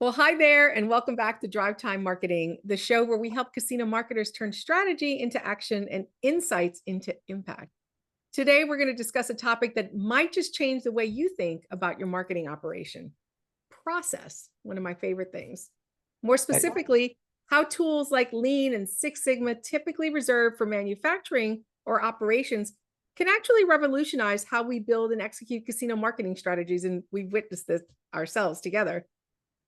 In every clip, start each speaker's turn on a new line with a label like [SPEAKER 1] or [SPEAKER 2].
[SPEAKER 1] Well, hi there, and welcome back to Drive Time Marketing, the show where we help casino marketers turn strategy into action and insights into impact. Today, we're going to discuss a topic that might just change the way you think about your marketing operation: process, one of my favorite things. More
[SPEAKER 2] Right.
[SPEAKER 1] specifically, how tools like Lean and Six Sigma, typically reserved for manufacturing or operations, can actually revolutionize how we build and execute casino marketing strategies. And we've witnessed this ourselves together.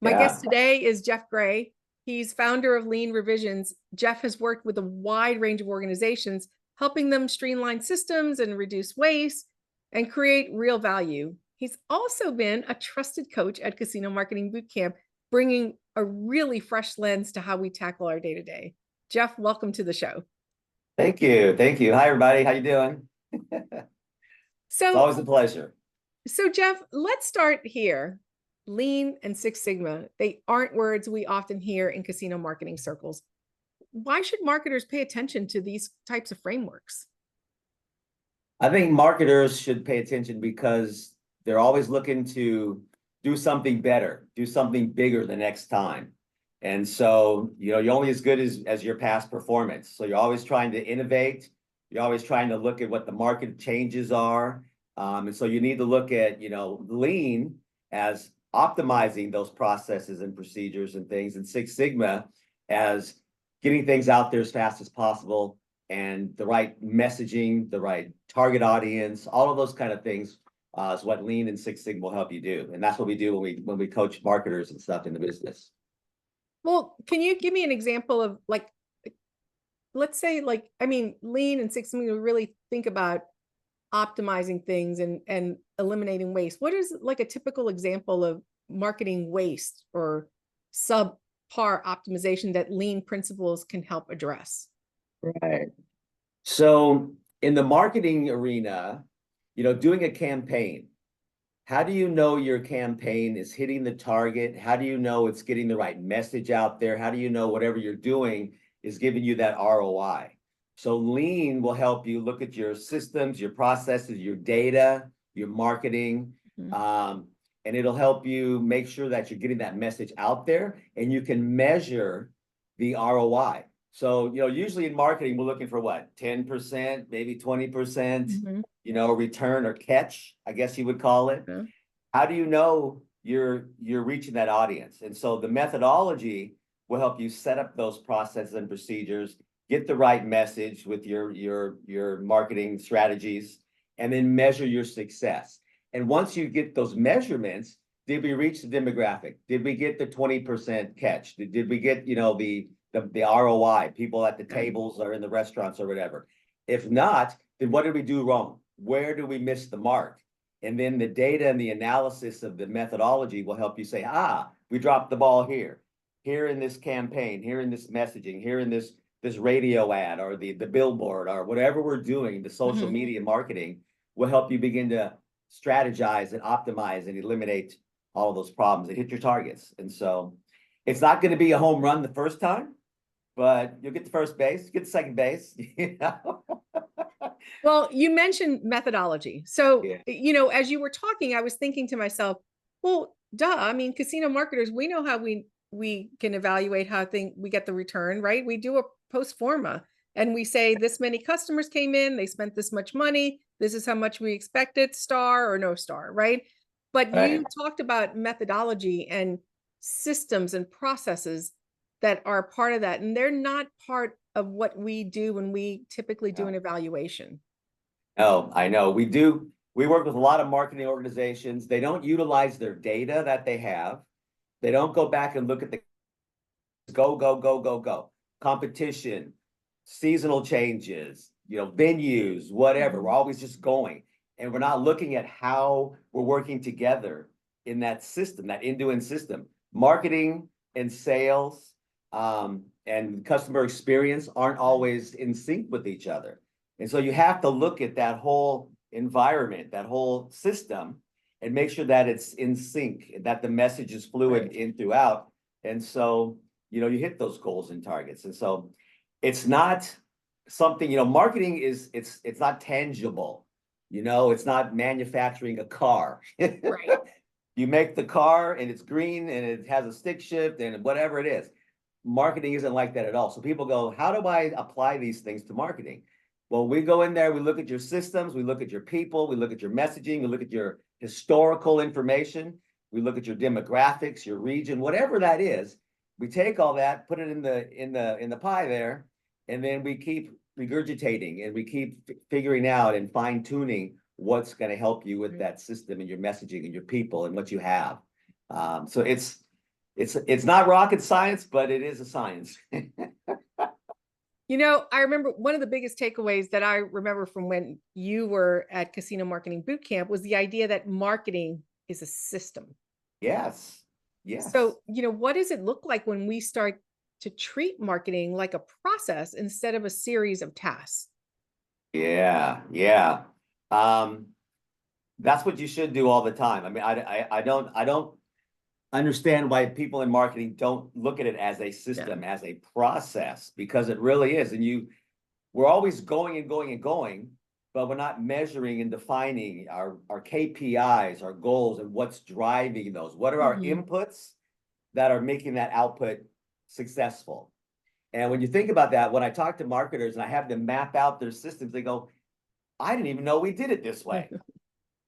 [SPEAKER 1] My
[SPEAKER 2] Yeah.
[SPEAKER 1] guest today is Jeff Gray. He's founder of Lean Revisions. Jeff has worked with a wide range of organizations, helping them streamline systems and reduce waste and create real value. He's also been a trusted coach at Casino Marketing Bootcamp, bringing a really fresh lens to how we tackle our day-to-day. Jeff, welcome to the show.
[SPEAKER 2] Thank you. Thank you. Hi, everybody. How you doing? It's
[SPEAKER 1] So,
[SPEAKER 2] always a pleasure.
[SPEAKER 1] so Jeff, let's start here. Lean and Six Sigma, they aren't words we often hear in casino marketing circles. Why should marketers pay attention to these types of frameworks?
[SPEAKER 2] I think marketers should pay attention because they're always looking to do something better, do something bigger the next time. And so, you're only as good as your past performance. So you're always trying to innovate. You're always trying to look at what the market changes are. And so you need to look at, Lean as optimizing those processes and procedures and things, and Six Sigma as getting things out there as fast as possible, and the right messaging, the right target audience, all of those kind of things is what Lean and Six Sigma will help you do. And that's what we do when we coach marketers and stuff in the business.
[SPEAKER 1] Well, can you give me an example of, like, let's say, Lean and Six Sigma really think about optimizing things and eliminating waste. What is like a typical example of marketing waste or subpar optimization that Lean principles can help address?
[SPEAKER 2] Right. So in the marketing arena, doing a campaign, how do you know your campaign is hitting the target? How do you know it's getting the right message out there? How do you know whatever you're doing is giving you that ROI? So Lean will help you look at your systems, your processes, your data, your marketing,
[SPEAKER 1] Mhm.
[SPEAKER 2] and it'll help you make sure that you're getting that message out there and you can measure the ROI. So, usually in marketing, we're looking for what, 10%, maybe 20%,
[SPEAKER 1] Mhm.
[SPEAKER 2] return or catch, I guess you would call it.
[SPEAKER 1] Yeah.
[SPEAKER 2] How do you know you're reaching that audience? And so the methodology will help you set up those processes and procedures, get the right message with your marketing strategies, and then measure your success. And once you get those measurements, did we reach the demographic? Did we get the 20% catch? Did we get, the ROI, people at the tables or in the restaurants or whatever? If not, then what did we do wrong? Where do we miss the mark? And then the data and the analysis of the methodology will help you say, we dropped the ball here in this campaign, here in this messaging, here in this radio ad, or the billboard, or whatever we're doing, the social
[SPEAKER 1] Mhm.
[SPEAKER 2] media marketing will help you begin to strategize and optimize and eliminate all of those problems and hit your targets. And so it's not going to be a home run the first time, but you'll get to first base, get to second base,
[SPEAKER 1] Well, you mentioned methodology. So,
[SPEAKER 2] Yeah.
[SPEAKER 1] as you were talking, I was thinking to myself, well, duh. I mean, casino marketers, we know how we can evaluate how we get the return, right? We do a post forma and we say this many customers came in, they spent this much money, this is how much we expected, star or no star, right? But
[SPEAKER 2] Right.
[SPEAKER 1] you talked about methodology and systems and processes that are part of that, and they're not part of what we do when we typically do
[SPEAKER 2] Yeah.
[SPEAKER 1] an evaluation.
[SPEAKER 2] Oh, I know. We do. We work with a lot of marketing organizations. They don't utilize their data that they have. They don't go back and look at the go, go, go, go, go. Competition, seasonal changes, venues, whatever. We're
[SPEAKER 1] Mhm.
[SPEAKER 2] always just going. And we're not looking at how we're working together in that system, that end-to-end system. Marketing and sales and customer experience aren't always in sync with each other. And so you have to look at that whole environment, that whole system, and make sure that it's in sync, that the message is fluid
[SPEAKER 1] Right.
[SPEAKER 2] in throughout. And so, you hit those goals and targets. And so it's not something, marketing it's not tangible. It's not manufacturing a car.
[SPEAKER 1] Right.
[SPEAKER 2] You make the car and it's green and it has a stick shift and whatever it is. Marketing isn't like that at all. So people go, how do I apply these things to marketing? Well, we go in there, we look at your systems, we look at your people, we look at your messaging, we look at your historical information, we look at your demographics, your region, whatever that is. We take all that, put it in the pie there, and then we keep regurgitating and we keep figuring out and fine tuning what's going to help you with that system and your messaging and your people and what you have. So it's not rocket science, but it is a science.
[SPEAKER 1] You know, I remember one of the biggest takeaways that I remember from when you were at Casino Marketing Boot Camp was the idea that marketing is a system.
[SPEAKER 2] Yes. Yes.
[SPEAKER 1] So, you know, what does it look like when we start to treat marketing like a process instead of a series of tasks?
[SPEAKER 2] Yeah. Yeah. That's what you should do all the time. I mean, I don't understand why people in marketing don't look at it as a system, as a process, because it really is. And we're always going and going and going, but we're not measuring and defining our KPIs, our goals, and what's driving those. What are our inputs that are making that output successful? And when you think about that, when I talk to marketers and I have them map out their systems, they go, I didn't even know we did it this way.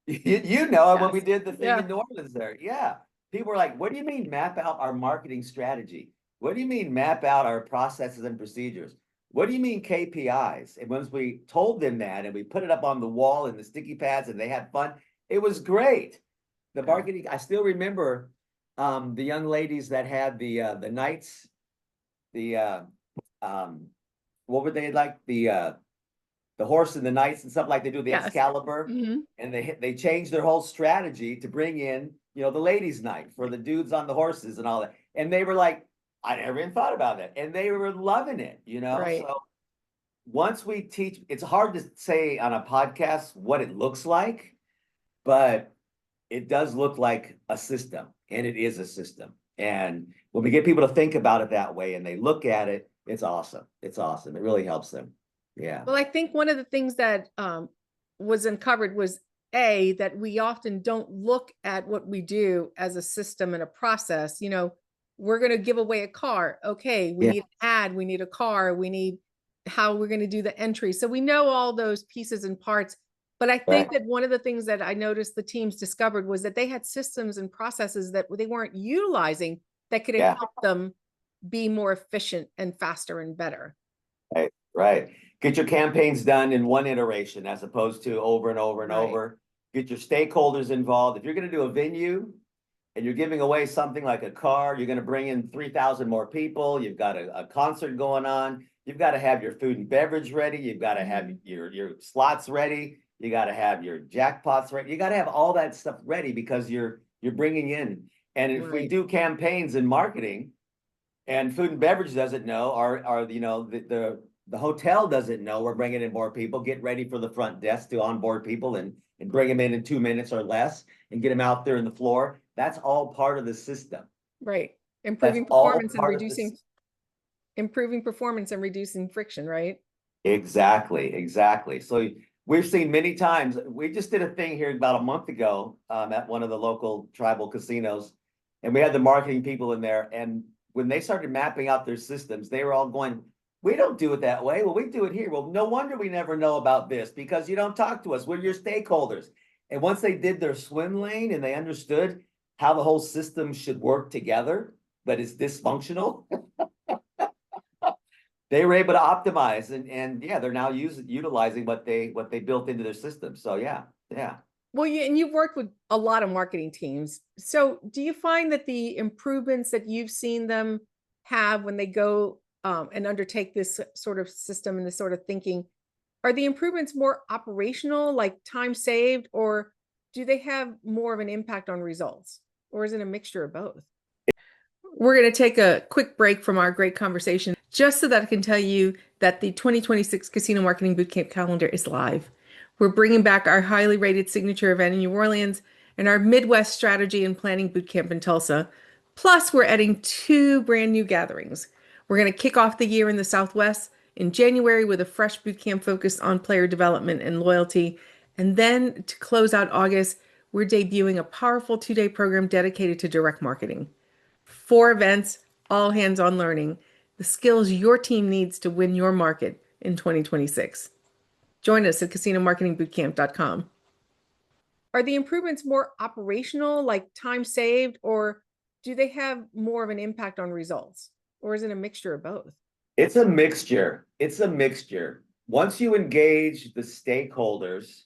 [SPEAKER 2] You know, when we did the thing in New Orleans there. Yeah. People were like, what do you mean map out our marketing strategy? What do you mean map out our processes and procedures? What do you mean KPIs? And once we told them that and we put it up on the wall and the sticky pads and they had fun, it was great. The marketing, I still remember the young ladies that had the knights, what were they like? The horse and the knights and stuff like they do the Excalibur, and they changed their whole strategy to bring in, you know, the ladies' night for the dudes on the horses and all that. And they were like, I never even thought about that. And they were loving it, you know? Right. So once we teach, it's hard to say on a podcast what it looks like, but it does look like a system, and it is a system. And when we get people to think about it that way and they look at it, it's awesome. It's awesome. It really helps them. Yeah.
[SPEAKER 1] Well, I think one of the things that was uncovered was that we often don't look at what we do as a system and a process. You know, we're going to give away a car. Okay, we need an ad, we need a car, we need how we're going to do the entry. So we know all those pieces and parts. But I think that one of the things that I noticed the teams discovered was that they had systems and processes that they weren't utilizing that could help them be more efficient and faster and better.
[SPEAKER 2] Right, right. Get your campaigns done in one iteration as opposed to over and over and over. Get your stakeholders involved. If you're going to do a venue and you're giving away something like a car, you're going to bring in 3,000 more people. You've got a concert going on. You've got to have your food and beverage ready. You've got to have your slots ready. You got to have your jackpots ready. You got to have all that stuff ready because you're bringing in. And if we do campaigns in marketing and food and beverage doesn't know, or you know, the hotel doesn't know we're bringing in more people, get ready for the front desk to onboard people and bring them in 2 minutes or less and get them out there in the floor. That's all part of the system.
[SPEAKER 1] Right. Improving performance and reducing friction, right?
[SPEAKER 2] Exactly. Exactly. So we've seen many times, we just did a thing here about a month ago at one of the local tribal casinos, and we had the marketing people in there. And when they started mapping out their systems, they were all going, we don't do it that way. Well, we do it here. Well, no wonder we never know about this because you don't talk to us. We're your stakeholders. And once they did their swim lane and they understood how the whole system should work together, but it's dysfunctional, they were able to optimize and yeah, they're now utilizing what they built into their system. So yeah.
[SPEAKER 1] Well, and you've worked with a lot of marketing teams. So do you find that the improvements that you've seen them have when they go and undertake this sort of system and this sort of thinking, are the improvements more operational, like time saved, or do they have more of an impact on results? Or is it a mixture of both? We're going to take a quick break from our great conversation just so that I can tell you that the 2026 Casino Marketing Bootcamp calendar is live. We're bringing back our highly rated signature event in New Orleans and our Midwest Strategy and Planning Bootcamp in Tulsa. Plus, we're adding 2 brand new gatherings. We're going to kick off the year in the Southwest in January with a fresh bootcamp focused on player development and loyalty. And then to close out August we're debuting a powerful 2-day program dedicated to direct marketing. 4 events, all hands-on learning, the skills your team needs to win your market in 2026. Join us at casinomarketingbootcamp.com. Are the improvements more operational, like time saved, or do they have more of an impact on results? Or is it a mixture of both?
[SPEAKER 2] It's a mixture. It's a mixture. Once you engage the stakeholders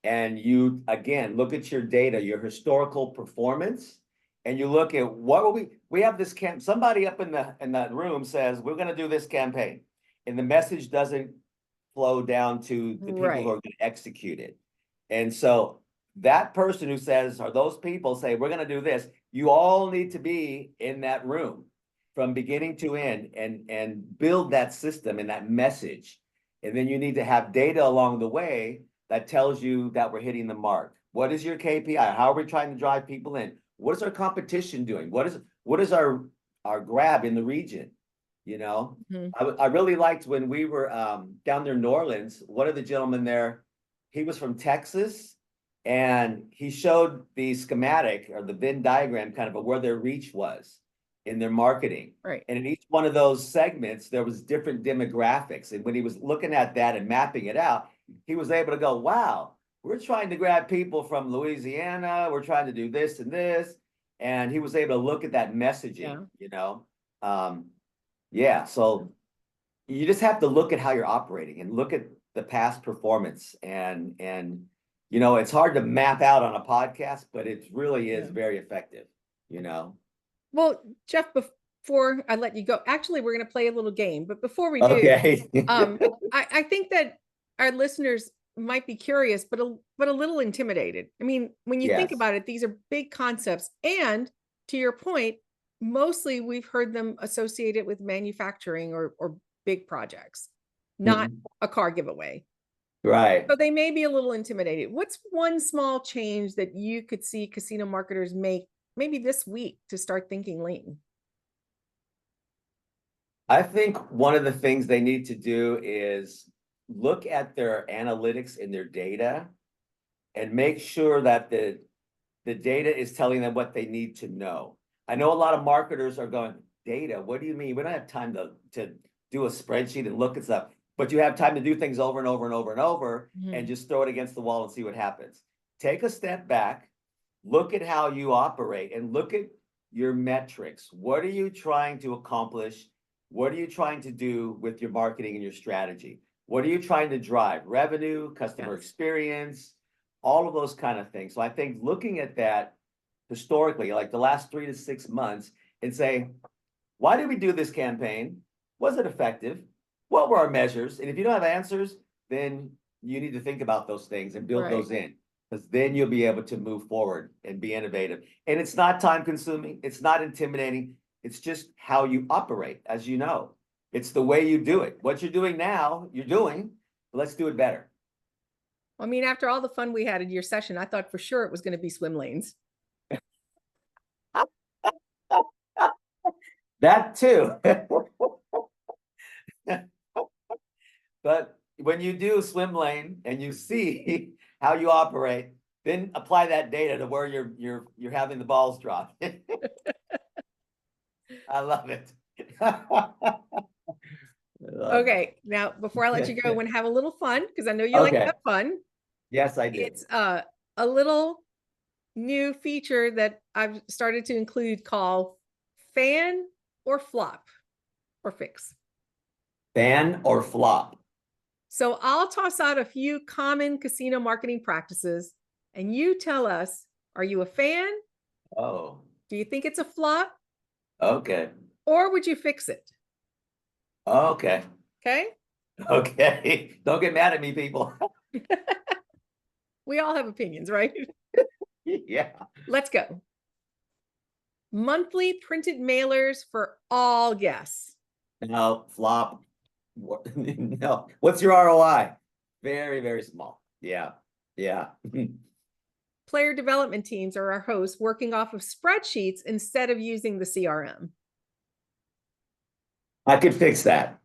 [SPEAKER 2] and you, again, look at your data, your historical performance, and you look at what will we have this somebody up in that room says, we're going to do this campaign. And the message doesn't flow down to the people who are going to execute it. And so that person who says, or those people say, we're going to do this, you all need to be in that room from beginning to end and build that system and that message. And then you need to have data along the way that tells you that we're hitting the mark. What is your KPI? How are we trying to drive people in? What is our competition doing? What is our grab in the region? You know, I really liked when we were down there in New Orleans, one of the gentlemen there, he was from Texas, and he showed the schematic or the Venn diagram kind of where their reach was in their marketing.
[SPEAKER 1] Right.
[SPEAKER 2] And in each one of those segments, there was different demographics. And when he was looking at that and mapping it out, he was able to go, wow, we're trying to grab people from Louisiana. We're trying to do this and this. And he was able to look at that messaging, you know? Yeah, so you just have to look at how you're operating and look at the past performance. And you know, it's hard to map out on a podcast, but it really is very effective, you know?
[SPEAKER 1] Well, Jeff, before I let you go, actually, we're going to play a little game. But before we do, I think that our listeners might be curious, but a little intimidated. I mean, when you think about it, these are big concepts. And to your point, mostly we've heard them associated with manufacturing or big projects, not a car giveaway.
[SPEAKER 2] Right.
[SPEAKER 1] So they may be a little intimidated. What's one small change that you could see casino marketers make maybe this week to start thinking lean?
[SPEAKER 2] I think one of the things they need to do is look at their analytics and their data and make sure that the data is telling them what they need to know. I know a lot of marketers are going, data, what do you mean? We don't have time to do a spreadsheet and look at stuff, but you have time to do things over and over and over and over and just throw it against the wall and see what happens. Take a step back, look at how you operate and look at your metrics. What are you trying to accomplish? What are you trying to do with your marketing and your strategy? What are you trying to drive? Revenue, customer experience, all of those kind of things. So I think looking at that historically, like the last 3 to 6 months, and say, why did we do this campaign? Was it effective? What were our measures? And if you don't have answers, then you need to think about those things and build those in, because then you'll be able to move forward and be innovative. And it's not time consuming. It's not intimidating. It's just how you operate, as you know. It's the way you do it. What you're doing now, you're doing. Let's do it better.
[SPEAKER 1] I mean, after all the fun we had in your session, I thought for sure it was going to be swim lanes.
[SPEAKER 2] That too. But when you do swim lane and you see how you operate, then apply that data to where you're having the balls drop. I love it.
[SPEAKER 1] Okay, now before I let you go, I want to have a little fun because I know you like to have fun.
[SPEAKER 2] Yes, I do.
[SPEAKER 1] It's a little new feature that I've started to include called fan or flop or fix.
[SPEAKER 2] Fan or flop.
[SPEAKER 1] So I'll toss out a few common casino marketing practices and you tell us, are you a fan?
[SPEAKER 2] Oh.
[SPEAKER 1] Do you think it's a flop?
[SPEAKER 2] Okay.
[SPEAKER 1] Or would you fix it?
[SPEAKER 2] Okay.
[SPEAKER 1] Okay.
[SPEAKER 2] Okay. Don't get mad at me, people.
[SPEAKER 1] We all have opinions, right?
[SPEAKER 2] Yeah.
[SPEAKER 1] Let's go. Monthly printed mailers for all guests.
[SPEAKER 2] No, flop. No. What's your ROI? Very, very small. Yeah. Yeah.
[SPEAKER 1] Player development teams or our hosts working off of spreadsheets instead of using the CRM.
[SPEAKER 2] I could fix that.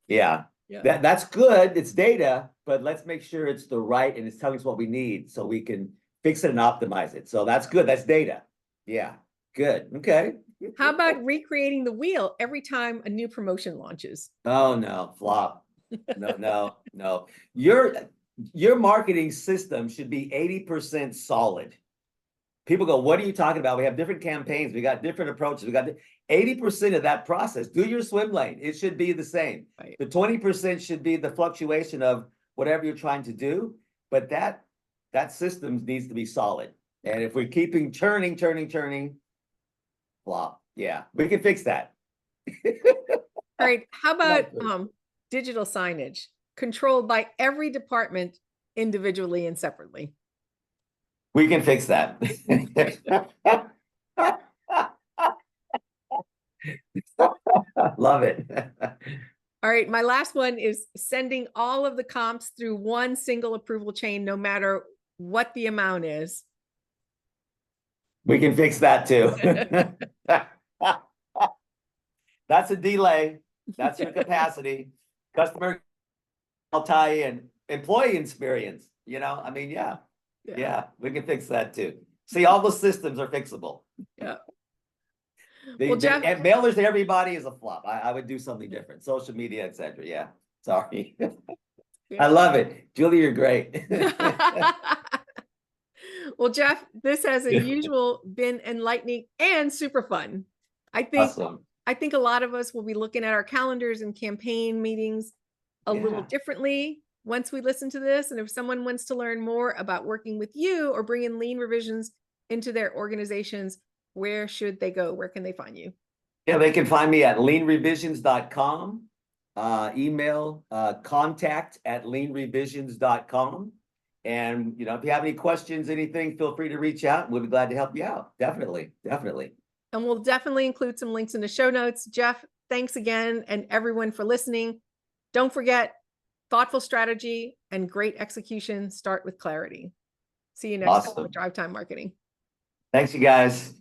[SPEAKER 2] Yeah. That's good. It's data, but let's make sure it's the right and it's telling us what we need so we can fix it and optimize it. So that's good. That's data. Yeah, good. Okay.
[SPEAKER 1] How about recreating the wheel every time a new promotion launches?
[SPEAKER 2] Oh no, flop. No. Your marketing system should be 80% solid. People go, what are you talking about? We have different campaigns. We got different approaches. We got 80% of that process. Do your swim lane. It should be the same.
[SPEAKER 1] Right.
[SPEAKER 2] The 20% should be the fluctuation of whatever you're trying to do. But that system needs to be solid. And if we're keeping turning, flop. Yeah, we can fix that.
[SPEAKER 1] All right. How about digital signage controlled by every department individually and separately?
[SPEAKER 2] We can fix that. Love it.
[SPEAKER 1] All right. My last one is sending all of the comps through one single approval chain, no matter what the amount is.
[SPEAKER 2] We can fix that too. That's a delay. That's your capacity. Customer, I'll tie in. Employee experience, I mean, yeah, we can fix that too. See, all the systems are fixable.
[SPEAKER 1] Yeah.
[SPEAKER 2] Well, Jeff, and mailers to everybody is a flop. I would do something different. Social media, etc. Yeah. Sorry. Yeah. I love it. Julie, you're great.
[SPEAKER 1] Well, Jeff, this has, as usual, been enlightening and super fun. I think a lot of us will be looking at our calendars and campaign meetings a little differently once we listen to this. And if someone wants to learn more about working with you or bringing lean revisions into their organizations, where should they go? Where can they find you?
[SPEAKER 2] Yeah, they can find me at leanrevisions.com. Email contact@leanrevisions.com. And, if you have any questions, anything, feel free to reach out. We'll be glad to help you out. Definitely.
[SPEAKER 1] And we'll definitely include some links in the show notes. Jeff, thanks again, and everyone for listening. Don't forget, thoughtful strategy and great execution start with clarity. See you next time with Drive Time Marketing.
[SPEAKER 2] Thanks, you guys.